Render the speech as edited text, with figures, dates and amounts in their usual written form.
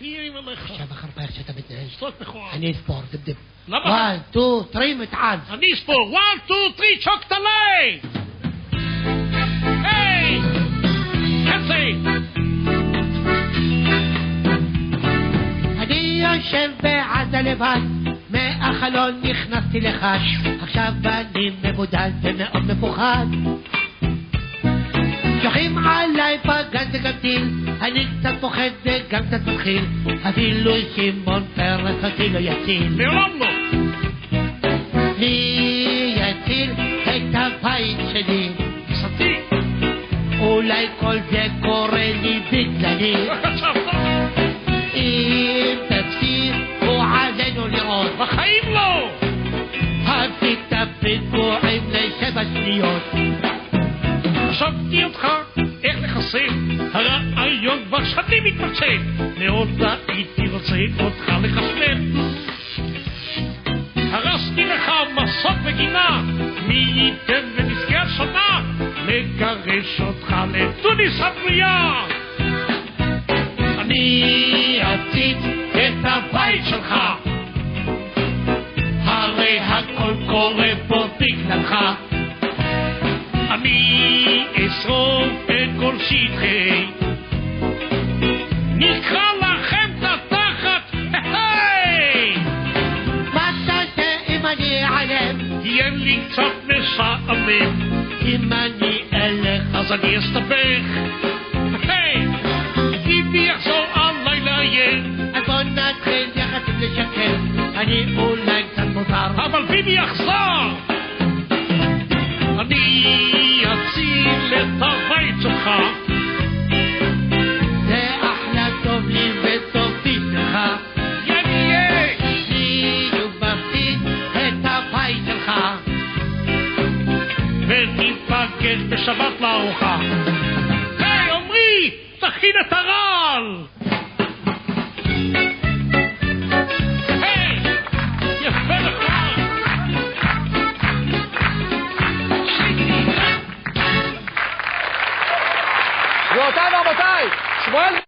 עכשיו אחר כך שאתה מתנהל. סלוק מכוער. אני אספור, דבדב. למה? 1, 2, 3, מתעד. אני אספור. 1, 2, 3, צ'וק תלי! היי! חצי! אני יושב בעזה לבד, מהחלון נכנסתי לחש, עכשיו אני מבודד ומאוד מפוחד. שוחים עליי פגז וגם טיל, אני קצת פוחד וגם קצת מתחיל, אפילו שמעון פרס אותי לא יציל. מעולם לא! מי יציל את הבית שלי? סתי! אולי כל זה קורה לי בגללי. אם תפסיקו עלינו לראות, בחיים לא! הביא את הפיגועים ל7 שניות. חשבתי אותך איך לחסל, הרעיון כבר שנים מתמצא, מאוד הייתי רוצה אותך לחסל. הרסתי לך מסוק וגינה, מי ייתן ונזכר שונה, לגרש אותך לתוניס הבריאה. אני אציץ את הבית שלך, הרי הכל קורה פה בגללך. אני אשרוף את כל שטחי, נקרא לכם את התחת, היי! מה תעשה אם אני אעלם? תהיה לי קצת משעמם, אם אני אלך אז אני אסתבך, היי! ביבי יחזור עליי לאיים, אז בוא נתחיל יחסים לשקר, אני אולי קצת מוזר, אבל ביבי יחזור! אני אציל את הבית שלך, זה אחלה טוב לי וטוב בשבילך. יהיה! בדיוק מפסיד את הבית שלך, וניפגש בשבת לארוחה. היי, עמרי, תכין את הרעל!